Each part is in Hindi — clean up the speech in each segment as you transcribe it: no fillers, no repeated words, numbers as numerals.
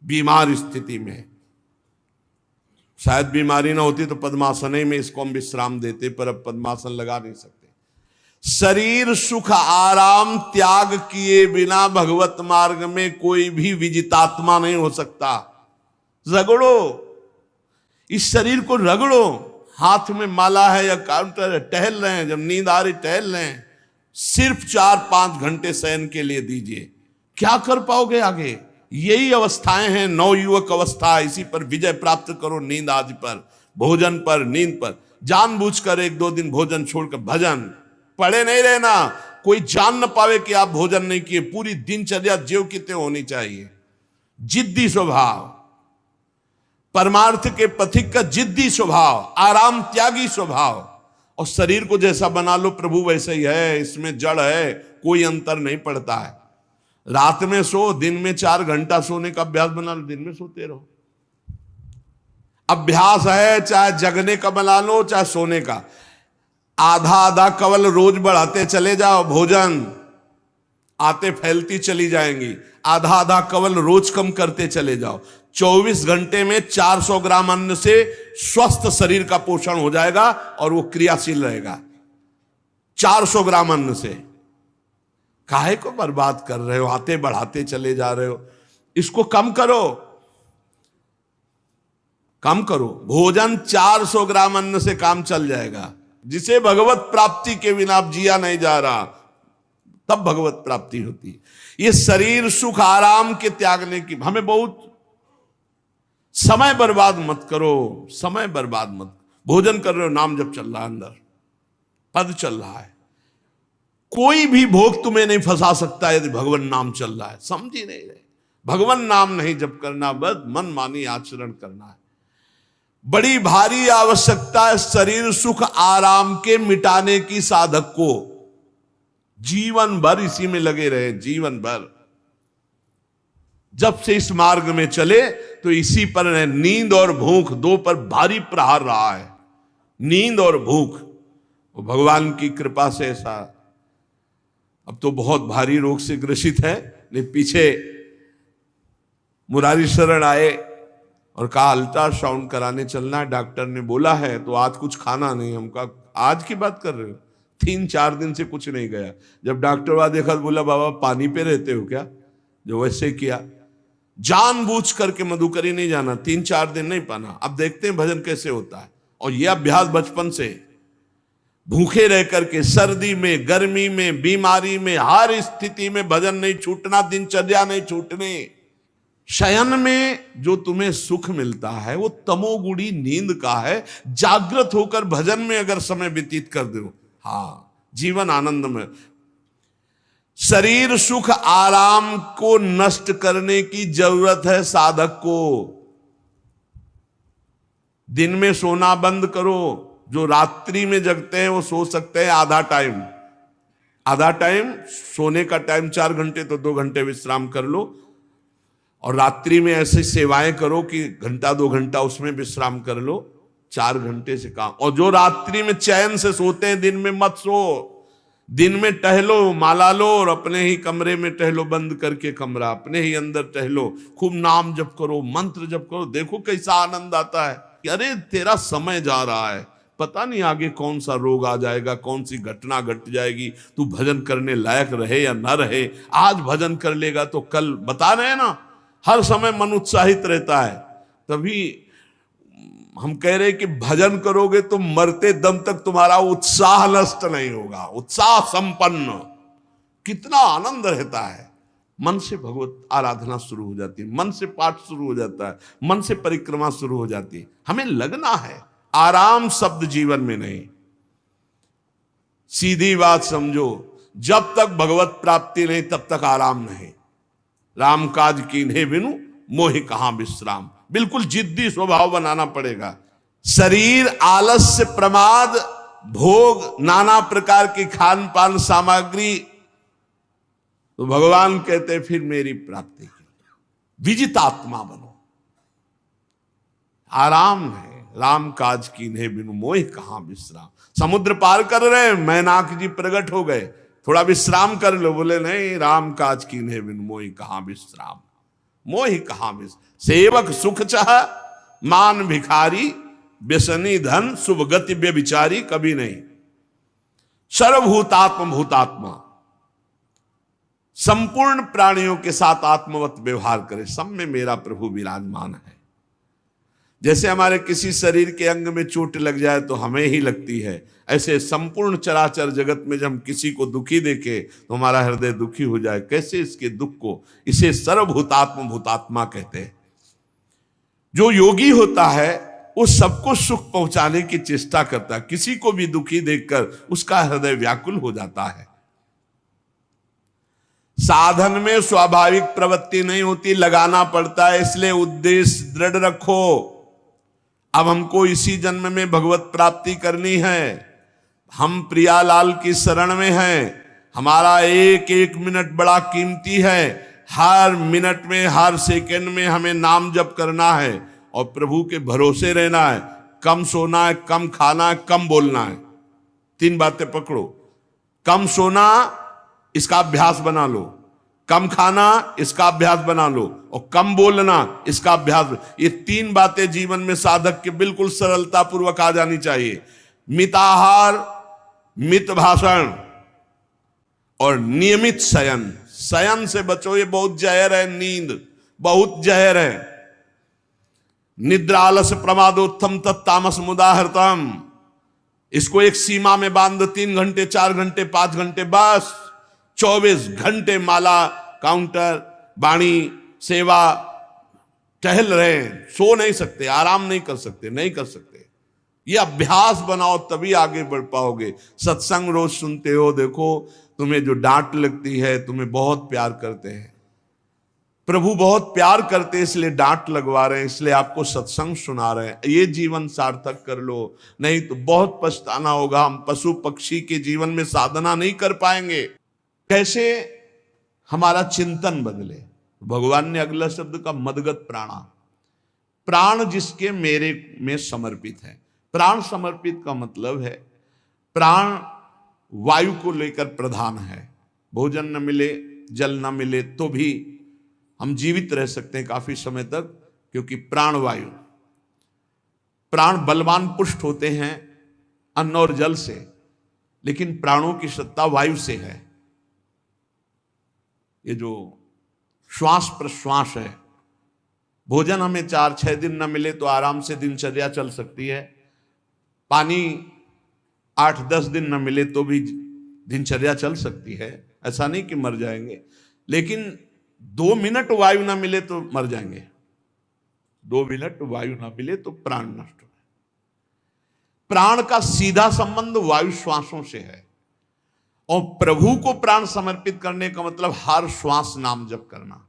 बीमार स्थिति में। शायद बीमारी ना होती तो पद्मासन ही में इसको हम विश्राम देते, पर अब पद्मासन लगा नहीं सकते। शरीर सुख आराम त्याग किए बिना भगवत मार्ग में कोई भी विजितात्मा नहीं हो सकता। रगड़ो, इस शरीर को रगड़ो। हाथ में माला है या काउंटर है, टहल रहे हैं, जब नींद आ रही टहल रहे हैं, सिर्फ 4-5 घंटे शयन के लिए दीजिए। क्या कर पाओगे आगे? यही अवस्थाएं हैं, नवयुवक अवस्था। इसी पर विजय प्राप्त करो। नींद आदि पर, भोजन पर, नींद पर। जानबूझकर 1-2 दिन भोजन छोड़कर भजन पड़े नहीं रहना। कोई जान न पावे कि आप भोजन नहीं किए। पूरी दिनचर्या ज्यों की त्यों होनी चाहिए। जिद्दी स्वभाव, परमार्थ के पथिक का जिद्दी स्वभाव, आराम त्यागी स्वभाव। और शरीर को जैसा बना लो प्रभु वैसे ही है, इसमें जड़ है, कोई अंतर नहीं पड़ता है। रात में सो, दिन में 4 घंटा सोने का अभ्यास बना लो, दिन में सोते रहो। अभ्यास है, चाहे जगने का बना लो चाहे सोने का। आधा आधा कवल रोज बढ़ाते चले जाओ। भोजन आते फैलती चली जाएंगी। आधा आधा कवल रोज कम करते चले जाओ। 24 घंटे में 400 ग्राम अन्न से स्वस्थ शरीर का पोषण हो जाएगा और वो क्रियाशील रहेगा। 400 ग्राम अन्न से। काहे को बर्बाद कर रहे हो? आते बढ़ाते चले जा रहे हो। इसको कम करो, कम करो। भोजन 400 ग्राम अन्न से काम चल जाएगा। जिसे भगवत प्राप्ति के बिना आप जिया नहीं जा रहा, तब भगवत प्राप्ति होती है। ये शरीर सुख आराम के त्यागने की, हमें बहुत समय बर्बाद मत करो। समय बर्बाद मत। भोजन कर रहे हो, नाम जब चल रहा है, अंदर पद चल रहा है। कोई भी भोग तुम्हें नहीं फंसा सकता यदि भगवान नाम चल रहा है। समझ ही नहीं रहे। भगवान नाम नहीं जब करना, बस मन मानी आचरण करना है। बड़ी भारी आवश्यकता है शरीर सुख आराम के मिटाने की साधक को। जीवन भर इसी में लगे रहे, जीवन भर। जब से इस मार्ग में चले तो इसी पर है। नींद और भूख, 2 पर भारी प्रहार रहा है। नींद और भूख। वो भगवान की कृपा से ऐसा, अब तो बहुत भारी रोग से ग्रसित है। लेकिन पीछे मुरारी शरण आए और कहा अल्ट्रासाउंड कराने चलना है, डॉक्टर ने बोला है, तो आज कुछ खाना नहीं। हम कहा आज की बात कर रहे हो? 3-4 दिन से कुछ नहीं गया। जब डॉक्टर वहां देखा तो बोला बाबा पानी पे रहते हो क्या? जो वैसे किया, जानबूझ करके मधुकरी नहीं जाना, 3-4 दिन नहीं पाना। अब देखते हैं भजन कैसे होता है। और यह अभ्यास बचपन से, भूखे रह करके, सर्दी में, गर्मी में, बीमारी में, हर स्थिति में भजन नहीं छूटना, दिनचर्या नहीं छूटने। शयन में जो तुम्हें सुख मिलता है वो तमोगुणी नींद का है। जागृत होकर भजन में अगर समय व्यतीत कर दो, हाँ, जीवन आनंद में। शरीर सुख आराम को नष्ट करने की जरूरत है साधक को। दिन में सोना बंद करो। जो रात्रि में जगते हैं वो सो सकते हैं आधा टाइम। आधा टाइम सोने का टाइम 4 घंटे, तो 2 घंटे विश्राम कर लो। और रात्रि में ऐसी सेवाएं करो कि 1-2 घंटा उसमें विश्राम कर लो। 4 घंटे से काम। और जो रात्रि में चैन से सोते हैं, दिन में मत सो। दिन में टहलो, माला लो और अपने ही कमरे में टहलो, बंद करके कमरा, अपने ही अंदर टहलो। खूब नाम जप करो, मंत्र जप करो। देखो कैसा आनंद आता है कि अरे तेरा समय जा रहा है, पता नहीं आगे कौन सा रोग आ जाएगा, कौन सी घटना घट जाएगी, तू भजन करने लायक रहे या न रहे। आज भजन कर लेगा तो कल, बता रहे ना, हर समय मन उत्साहित रहता है। तभी हम कह रहे कि भजन करोगे तो मरते दम तक तुम्हारा उत्साह नष्ट नहीं होगा। उत्साह संपन्न, कितना आनंद रहता है। मन से भगवत आराधना शुरू हो जाती है, मन से पाठ शुरू हो जाता है, मन से परिक्रमा शुरू हो जाती है। हमें लगना है। आराम शब्द जीवन में नहीं। सीधी बात समझो, जब तक भगवत प्राप्ति नहीं तब तक आराम नहीं। राम काज कीन्हे बिनु मोहि कहां विश्राम। बिल्कुल जिद्दी स्वभाव बनाना पड़ेगा। शरीर, आलस्य, प्रमाद, भोग, नाना प्रकार की खान पान सामग्री, तो भगवान कहते फिर मेरी प्राप्ति की। विजितात्मा बनो। आराम है। राम काज कीन्हे बिनु मोहि कहां विश्राम। समुद्र पार कर रहे, मैनाक जी प्रकट हो गए, थोड़ा विश्राम कर लो। बोले नहीं, राम काज कीन्हे बिनु मोहि कहां विश्राम। मोहि कहा मिस। सेवक सुख चाह मान भिखारी, व्यसनी धन शुभ गति व्यभिचारी, कभी नहीं। सर्वभूतात्म भूतात्मा, संपूर्ण प्राणियों के साथ आत्मवत व्यवहार करे, सब में मेरा प्रभु विराजमान है। जैसे हमारे किसी शरीर के अंग में चोट लग जाए तो हमें ही लगती है, ऐसे संपूर्ण चराचर जगत में जब हम किसी को दुखी देखे तो हमारा हृदय दुखी हो जाए। कैसे इसके दुख को, इसे सर्वभूतात्म भूतात्मा कहते हैं। जो योगी होता है उस सबको सुख पहुंचाने की चेष्टा करता है, किसी को भी दुखी देखकर उसका हृदय व्याकुल हो जाता है। साधन में स्वाभाविक प्रवृत्ति नहीं होती, लगाना पड़ता है, इसलिए उद्देश्य दृढ़ रखो। अब हमको इसी जन्म में भगवत प्राप्ति करनी है, हम प्रियालाल की शरण में हैं, हमारा एक एक मिनट बड़ा कीमती है, हर मिनट में हर सेकंड में हमें नाम जप करना है और प्रभु के भरोसे रहना है। कम सोना है, कम खाना है, कम बोलना है, तीन बातें पकड़ो। कम सोना इसका अभ्यास बना लो, कम खाना इसका अभ्यास बना लो, और कम बोलना इसका अभ्यास। ये तीन बातें जीवन में साधक के बिल्कुल सरलता पूर्वक आ जानी चाहिए। मिताहार, मित भाषण और नियमित शयन। शयन से बचो, ये बहुत जहर है, नींद बहुत जहर है। निद्रा आलस प्रमादोत्तम तत्तामस मुदाहृतम, इसको एक सीमा में बांध दो, 3 घंटे 4 घंटे 5 घंटे, बस 24 घंटे माला, काउंटर, वाणी, सेवा, टहल रहे, सो नहीं सकते, आराम नहीं कर सकते, नहीं कर सकते। ये अभ्यास बनाओ तभी आगे बढ़ पाओगे। सत्संग रोज सुनते हो, देखो तुम्हें जो डांट लगती है, तुम्हें बहुत प्यार करते हैं, प्रभु बहुत प्यार करते हैं, इसलिए डांट लगवा रहे हैं, इसलिए आपको सत्संग सुना रहे हैं। ये जीवन सार्थक कर लो, नहीं तो बहुत पछताना होगा। हम पशु पक्षी के जीवन में साधना नहीं कर पाएंगे। कैसे हमारा चिंतन बदले? भगवान ने अगला शब्द का मदगत प्राणा, प्राण जिसके मेरे में समर्पित है। प्राण समर्पित का मतलब है प्राण वायु को लेकर प्रधान है। भोजन न मिले, जल न मिले तो भी हम जीवित रह सकते हैं काफी समय तक, क्योंकि प्राण वायु, प्राण बलवान पुष्ट होते हैं अन्न और जल से, लेकिन प्राणों की सत्ता वायु से है। ये जो श्वास प्रश्वास है, भोजन हमें 4-6 दिन न मिले तो आराम से दिनचर्या चल सकती है, पानी 8-10 दिन न मिले तो भी दिनचर्या चल सकती है, ऐसा नहीं कि मर जाएंगे। लेकिन 2 मिनट वायु ना मिले तो मर जाएंगे, 2 मिनट वायु ना मिले तो प्राण नष्ट हो। प्राण का सीधा संबंध वायु श्वासों से है, और प्रभु को प्राण समर्पित करने का मतलब हर श्वास नाम जप करना।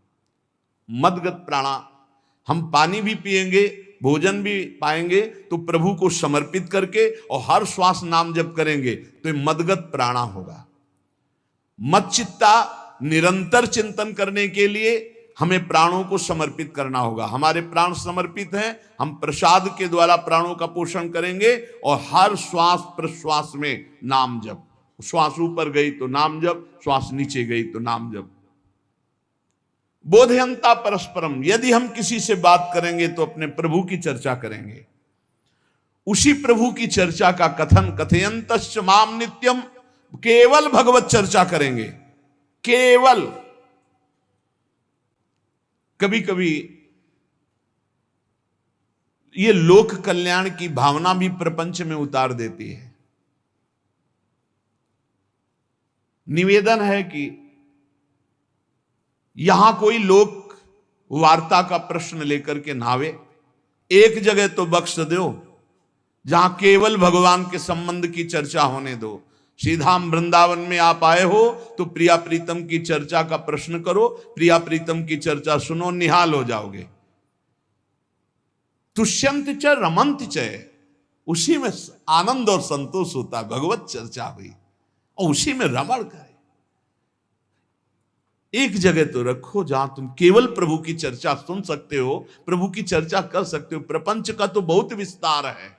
मदगत प्राणा, हम पानी भी पिएंगे, भोजन भी पाएंगे तो प्रभु को समर्पित करके और हर श्वास नाम जप करेंगे तो मदगत प्राणा होगा। मत चित्ता, निरंतर चिंतन करने के लिए हमें प्राणों को समर्पित करना होगा। हमारे प्राण समर्पित हैं, हम प्रसाद के द्वारा प्राणों का पोषण करेंगे और हर श्वास प्रश्वास में नाम जप। श्वास ऊपर गई तो नाम जप, श्वास नीचे गई तो नाम जप। बोधयंता परस्परम, यदि हम किसी से बात करेंगे तो अपने प्रभु की चर्चा करेंगे, उसी प्रभु की चर्चा का कथन, कथयंतश्च माम नित्यम, केवल भगवत चर्चा करेंगे, केवल। कभी कभी ये लोक कल्याण की भावना भी प्रपंच में उतार देती है। निवेदन है कि यहां कोई लोक वार्ता का प्रश्न लेकर के नावे, एक जगह तो बख्श दो जहां केवल भगवान के संबंध की चर्चा होने दो। सीधा वृंदावन में आप आए हो तो प्रिया प्रीतम की चर्चा का प्रश्न करो, प्रिया प्रीतम की चर्चा सुनो, निहाल हो जाओगे। तुष्यंत च रमंत च, उसी में आनंद और संतोष होता है। भगवत चर्चा हुई और उसी में रमण करे। एक जगह तो रखो जहां तुम केवल प्रभु की चर्चा सुन सकते हो, प्रभु की चर्चा कर सकते हो। प्रपंच का तो बहुत विस्तार है।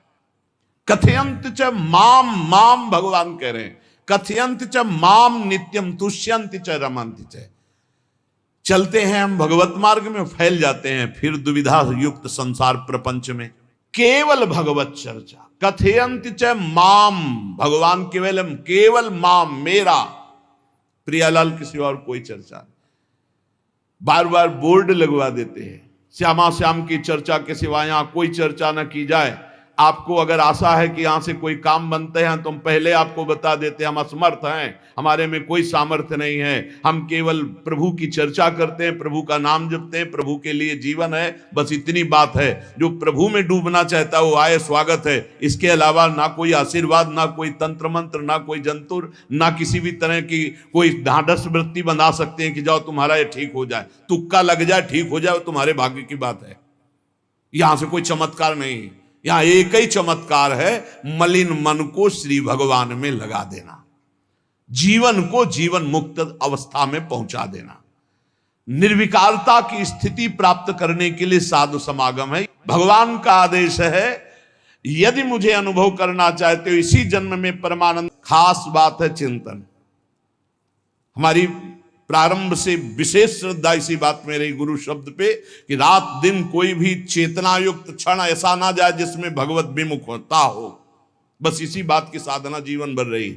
कथयंत च माम, माम भगवान कह रहे हैं, कथयंत च माम नित्यम तुष्यंत च रमंत च। चलते हैं हम भगवत मार्ग में, फैल जाते हैं फिर दुविधा युक्त संसार प्रपंच में। केवल भगवत चर्चा, कथयंत च माम, भगवान केवल माम, मेरा, प्रियालाल के सिवा और कोई चर्चा। बार बार बोर्ड लगवा देते हैं, श्यामा श्याम की चर्चा के सिवा यहां कोई चर्चा न की जाए। आपको अगर आशा है कि यहां से कोई काम बनते हैं तो हम पहले आपको बता देते हैं, हम असमर्थ हैं, हमारे में कोई सामर्थ्य नहीं है। हम केवल प्रभु की चर्चा करते हैं, प्रभु का नाम जपते हैं, प्रभु के लिए जीवन है, बस इतनी बात है। जो प्रभु में डूबना चाहता है वो आए, स्वागत है। इसके अलावा ना कोई आशीर्वाद, ना कोई तंत्र मंत्र, ना कोई जंतुर, ना किसी भी तरह की कोई ढांढस वृत्ति बना सकते हैं कि जाओ तुम्हारा ये ठीक हो जाए, तुक्का लग जाए, ठीक हो जाए, तुम्हारे भाग्य की बात है। यहां से कोई चमत्कार नहीं, यहां एक ही चमत्कार है, मलिन मन को श्री भगवान में लगा देना, जीवन को जीवन मुक्त अवस्था में पहुंचा देना। निर्विकारता की स्थिति प्राप्त करने के लिए साधु समागम है। भगवान का आदेश है, यदि मुझे अनुभव करना चाहते हो इसी जन्म में परमानंद, खास बात है चिंतन। हमारी प्रारंभ से विशेष श्रद्धा इसी बात में रही गुरु शब्द पे, कि रात दिन कोई भी चेतना युक्त क्षण ऐसा ना जाए जिसमें भगवत विमुख होता हो। बस इसी बात की साधना जीवन भर रही।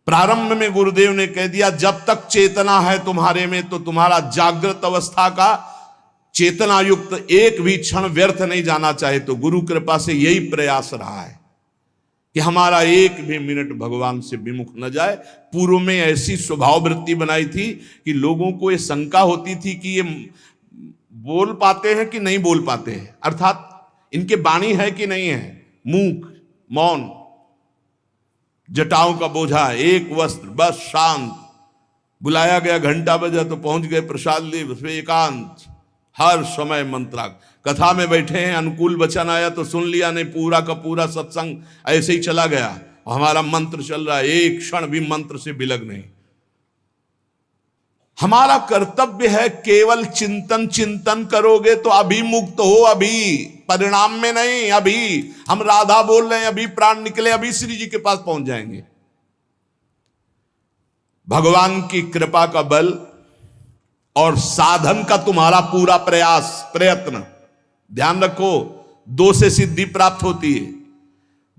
प्रारंभ में गुरुदेव ने कह दिया, जब तक चेतना है तुम्हारे में तो तुम्हारा जागृत अवस्था का चेतना युक्त एक भी क्षण व्यर्थ नहीं जाना चाहे। तो गुरु कृपा से यही प्रयास रहा है कि हमारा एक भी मिनट भगवान से विमुख न जाए। पूर्व में ऐसी स्वभाव वृत्ति बनाई थी कि लोगों को ये शंका होती थी कि ये बोल पाते हैं कि नहीं बोल पाते हैं, अर्थात इनके वाणी है कि नहीं है, मूक, मौन, जटाओं का बोझा, एक वस्त्र, बस शांत। बुलाया गया, घंटा बजा तो पहुंच गए, प्रसाद लिए, उसमें एकांत, हर समय मंत्राग। कथा में बैठे हैं, अनुकूल वचन आया तो सुन लिया, नहीं पूरा का पूरा सत्संग ऐसे ही चला गया। और हमारा मंत्र चल रहा है, एक क्षण भी मंत्र से बिलग नहीं। हमारा कर्तव्य है केवल चिंतन। चिंतन करोगे तो अभी मुक्त हो, अभी, परिणाम में नहीं, अभी। हम राधा बोल रहे हैं, अभी प्राण निकले, अभी श्री जी के पास पहुंच जाएंगे। भगवान की कृपा का बल और साधन का तुम्हारा पूरा प्रयास, प्रयत्न, ध्यान रखो, दो से सिद्धि प्राप्त होती है।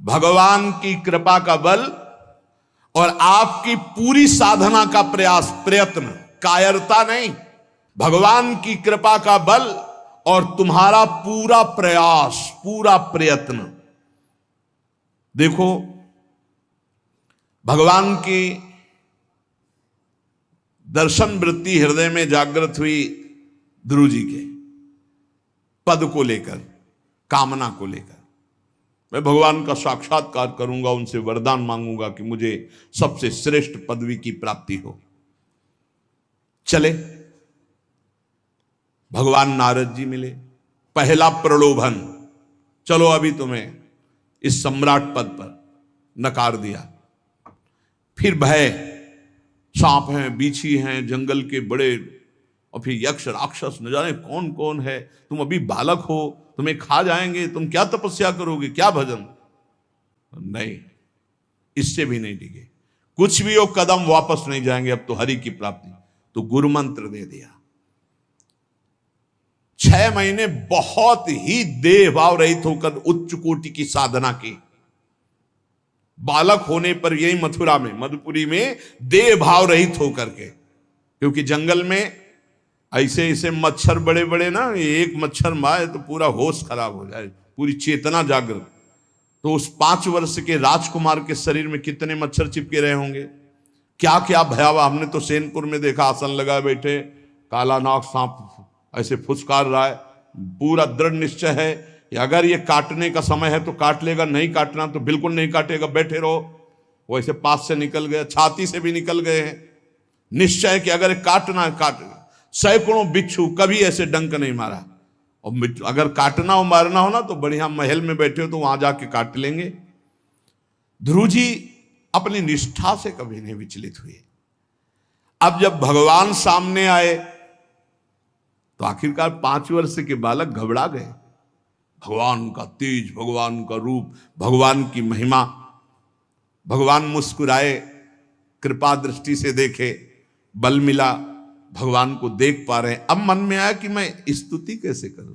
भगवान की कृपा का बल और आपकी पूरी साधना का प्रयास, प्रयत्न, कायरता नहीं। भगवान की कृपा का बल और तुम्हारा पूरा प्रयास, पूरा प्रयत्न। देखो, भगवान की दर्शन वृत्ति हृदय में जागृत हुई ध्रुव जी के पद को लेकर, कामना को लेकर। मैं भगवान का साक्षात्कार करूंगा, उनसे वरदान मांगूंगा कि मुझे सबसे श्रेष्ठ पदवी की प्राप्ति हो। चले, भगवान नारद जी मिले। पहला प्रलोभन, चलो अभी तुम्हें इस सम्राट पद पर नकार दिया। फिर भय, सांप हैं, बीछी हैं, जंगल के बड़े, और फिर यक्ष राक्षस, न जाने कौन कौन है। तुम अभी बालक हो, तुम्हें खा जाएंगे, तुम क्या तपस्या करोगे, क्या भजन। नहीं, इससे भी नहीं डिगे, कुछ भी हो, कदम वापस नहीं जाएंगे, अब तो हरि की प्राप्ति। तो गुरु मंत्र दे दिया। 6 महीने बहुत ही देह भाव रहित होकर उच्च कोटि की साधना की। बालक होने पर यही मथुरा में, मधुपुरी में देह भाव रहित होकर के, क्योंकि जंगल में ऐसे ऐसे मच्छर बड़े बड़े ना, एक मच्छर मारे तो पूरा होश खराब हो जाए, पूरी चेतना जागृत। तो उस 5 वर्ष के राजकुमार के शरीर में कितने मच्छर चिपके रहे होंगे, क्या क्या भयावह। हमने तो सेनपुर में देखा, आसन लगाए बैठे, काला नाग सांप ऐसे फुसकार रहा है। पूरा दृढ़ निश्चय है कि अगर ये काटने का समय है तो काट लेगा, नहीं काटना तो बिल्कुल नहीं काटेगा, बैठे रहो। वो ऐसे पास से निकल गए, छाती से भी निकल गए हैं। निश्चय कि अगर काटना है काट। सैकड़ों बिच्छू, कभी ऐसे डंक नहीं मारा। और अगर काटना हो, मारना हो ना, तो बढ़िया महल में बैठे हो तो वहां जाके काट लेंगे। ध्रुव जी अपनी निष्ठा से कभी नहीं विचलित हुए। अब जब भगवान सामने आए तो आखिरकार 5 वर्ष के बालक घबरा गए। भगवान का तेज, भगवान का रूप, भगवान की महिमा। भगवान मुस्कुराए, कृपा दृष्टि से देखे, बल मिला, भगवान को देख पा रहे हैं। अब मन में आया कि मैं स्तुति कैसे करूं,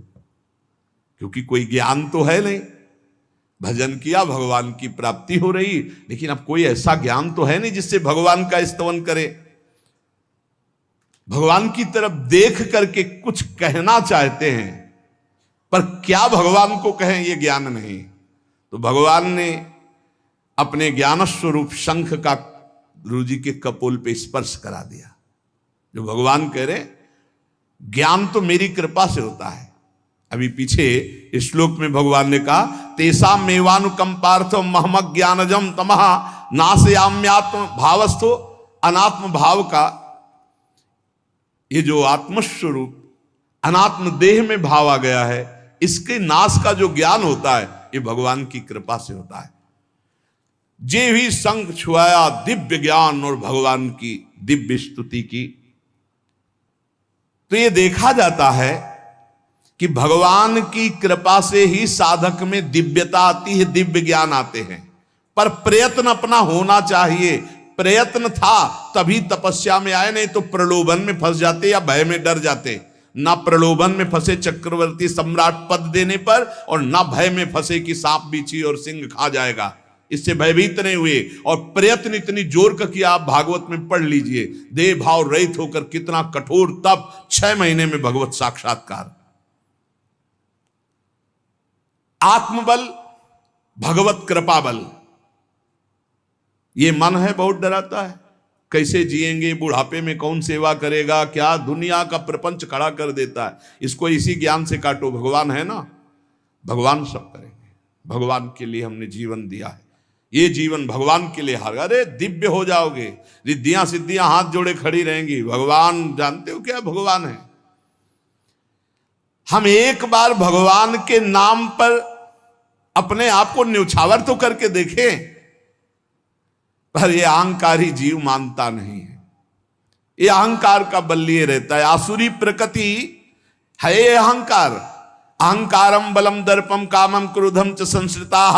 क्योंकि कोई ज्ञान तो है नहीं। भजन किया, भगवान की प्राप्ति हो रही, लेकिन अब कोई ऐसा ज्ञान तो है नहीं जिससे भगवान का स्तवन करे। भगवान की तरफ देख करके कुछ कहना चाहते हैं, पर क्या भगवान को कहें ये ज्ञान नहीं। तो भगवान ने अपने ज्ञान स्वरूप शंख का गुरु जी के कपोल पे स्पर्श करा दिया। जो भगवान कह रहे ज्ञान तो मेरी कृपा से होता है। अभी पीछे इस श्लोक में भगवान ने कहा तेसा मेवानुकंपार्थो महमक ज्ञानजम तमः नाशयाम्यात्म भावस्थो, अनात्म भाव का ये जो आत्मस्वरूप अनात्म देह में भाव आ गया है, इसके नाश का जो ज्ञान होता है ये भगवान की कृपा से होता है। जे भी संग छुआया दिव्य ज्ञान और भगवान की दिव्य स्तुति की। तो ये देखा जाता है कि भगवान की कृपा से ही साधक में दिव्यता आती है, दिव्य ज्ञान आते हैं। पर प्रयत्न अपना होना चाहिए। प्रयत्न था तभी तपस्या में आए, नहीं तो प्रलोभन में फंस जाते या भय में डर जाते। ना प्रलोभन में फंसे चक्रवर्ती सम्राट पद देने पर, और ना भय में फंसे कि सांप बिच्छी और सिंह खा जाएगा, इससे भयभीत नहीं हुए। और प्रयत्न इतनी जोर का किया, आप भागवत में पढ़ लीजिए, देह भाव रहित होकर कितना कठोर तप, 6 महीने में भगवत साक्षात्कार। आत्मबल, भगवत कृपा बल। ये मन है बहुत डराता है, कैसे जिएंगे, बुढ़ापे में कौन सेवा करेगा, क्या दुनिया का प्रपंच खड़ा कर देता है। इसको इसी ज्ञान से काटो, भगवान है ना, भगवान सब करेंगे। भगवान के लिए हमने जीवन दिया है, ये जीवन भगवान के लिए हार। अरे दिव्य हो जाओगे, रिद्धियां सिद्धियां हाथ जोड़े खड़ी रहेंगी। भगवान जानते हो क्या भगवान है। हम एक बार भगवान के नाम पर अपने आप को न्यौछावर तो करके देखें, पर यह अहंकारी जीव मानता नहीं है। यह अहंकार का बल लिए रहता है। आसुरी प्रकृति है ये अहंकार। अहंकारम बलम दर्पम कामम क्रोधम च संश्रिताः।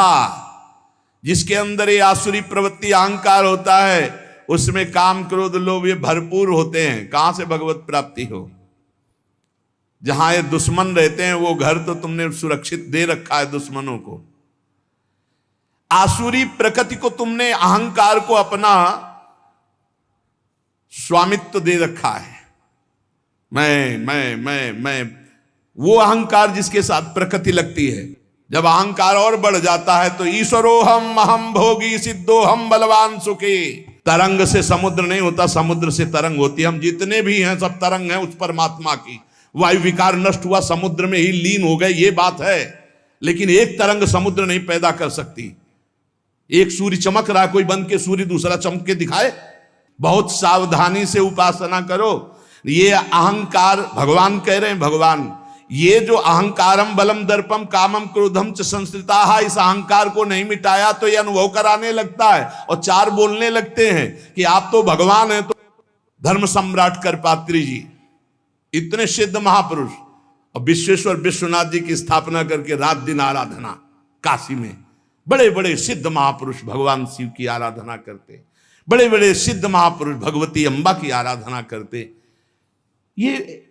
जिसके अंदर ये आसुरी प्रवृत्ति अहंकार होता है, उसमें काम क्रोध लोभ ये भरपूर होते हैं। कहां से भगवत प्राप्ति हो। जहां ये दुश्मन रहते हैं वो घर तो तुमने सुरक्षित दे रखा है दुश्मनों को। आसुरी प्रकृति को तुमने, अहंकार को अपना स्वामित्व दे रखा है। मैं वो अहंकार जिसके साथ प्रकृति लगती है। जब अहंकार और बढ़ जाता है तो ईश्वरोहम अहम भोगी सिद्धोहम बलवान सुखी। तरंग से समुद्र नहीं होता, समुद्र से तरंग होती है। हम जितने भी हैं सब तरंग हैं उस परमात्मा की। वायु विकार नष्ट हुआ, समुद्र में ही लीन हो गए, ये बात है। लेकिन एक तरंग समुद्र नहीं पैदा कर सकती। एक सूर्य चमक रहा है, कोई बन के सूर्य दूसरा चमक के दिखाए। बहुत सावधानी से उपासना करो। ये अहंकार, भगवान कह रहे हैं, भगवान ये जो अहंकारम बलम दर्पम कामम क्रोधम च संश्रिताः, इस अहंकार को नहीं मिटाया तो ये अनुभव कराने लगता है और 4 बोलने लगते हैं कि आप तो भगवान हैं। तो धर्म सम्राट करपात्री जी इतने सिद्ध महापुरुष, और विश्वेश्वर विश्वनाथ जी की स्थापना करके रात दिन आराधना, काशी में बड़े बड़े सिद्ध महापुरुष भगवान शिव की आराधना करते, बड़े बड़े सिद्ध महापुरुष भगवती अम्बा की आराधना करते। ये